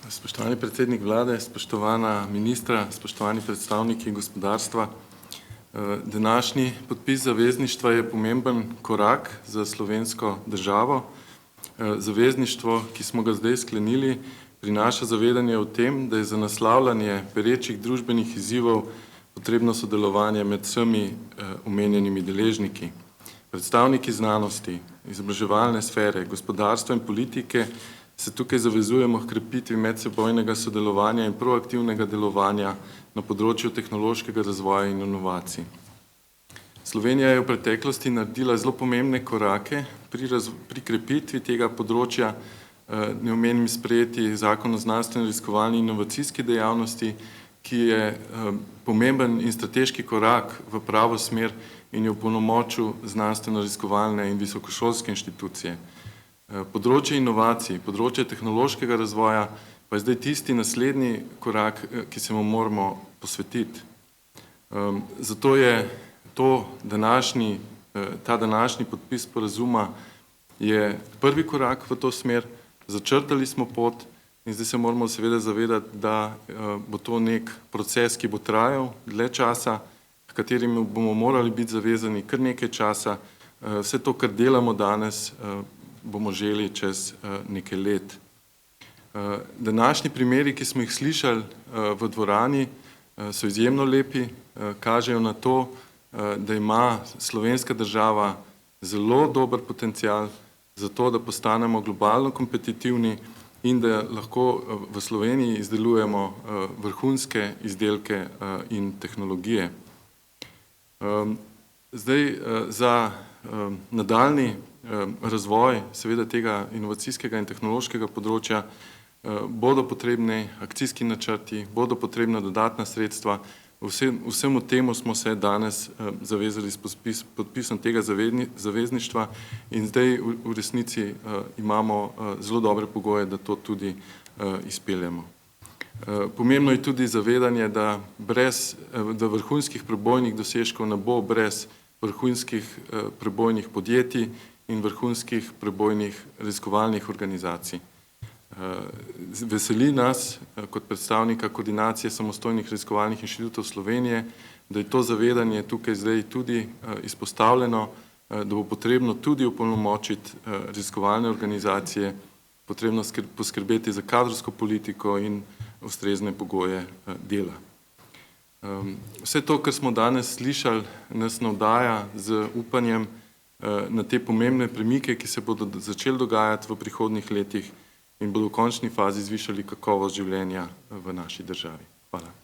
Spoštovani predsednik vlade, spoštovana ministra, spoštovani predstavniki gospodarstva. Današnji podpis zavezništva je pomemben korak za slovensko državo. Zavezništvo, ki smo ga zdaj sklenili, prinaša zavedanje o tem, da je za naslavljanje perečih družbenih izzivov potrebno sodelovanje med vsemi omenjenimi deležniki. Predstavniki znanosti, izobraževalne sfere, gospodarstva in politike se tukaj zavezujemo h krepitvi medsebojnega sodelovanja in proaktivnega delovanja na področju tehnološkega razvoja in inovacij. Slovenija je v preteklosti naredila zelo pomembne korake pri krepitvi tega področja, ne omenim sprejeti Zakon o znanstveno-raziskovalni in inovacijski dejavnosti, ki je pomemben in strateški korak v pravo smer in je opolnomočil znanstveno-raziskovalne in visokošolske inštitucije. Področje inovacij, področje tehnološkega razvoja pa je zdaj tisti naslednji korak, ki se mu moramo posvetiti. Zato je ta današnji podpis sporazuma je prvi korak v to smer, začrtali smo pot in zdaj se moramo seveda zavedati, da bo to nek proces, ki bo trajal dlje časa, h katerim bomo morali biti zavezani kar nekaj časa. Vse to, kar delamo danes, bomo želi čez nekaj let. Današnji primeri, ki smo jih slišali v dvorani, so izjemno lepi, kažejo na to, da ima slovenska država zelo dober potencial za to, da postanemo globalno kompetitivni in da lahko v Sloveniji izdelujemo vrhunske izdelke in tehnologije. Zdaj za nadaljnji razvoj seveda tega inovacijskega in tehnološkega področja bodo potrebni akcijski načrti, bodo potrebna dodatna sredstva. Vsemu temu smo se danes zavezali s podpisom tega zavezništva in zdaj v resnici imamo zelo dobre pogoje, da to tudi izpeljemo. Pomembno je tudi zavedanje, da vrhunskih prebojnih dosežkov ne bo brez vrhunskih prebojnih podjetij in vrhunskih prebojnih raziskovalnih organizacij. Veseli nas kot predstavnika Koordinacije samostojnih raziskovalnih inštitutov Slovenije, da je to zavedanje tukaj zdaj tudi izpostavljeno, da bo potrebno tudi opolnomočiti raziskovalne organizacije, potrebno poskrbeti za kadrovsko politiko in ustrezne pogoje dela. Vse to, kar smo danes slišali, nas navdaja z upanjem na te pomembne premike, ki se bodo začeli dogajati v prihodnjih letih in bodo v končni fazi zvišali kakovost življenja v naši državi.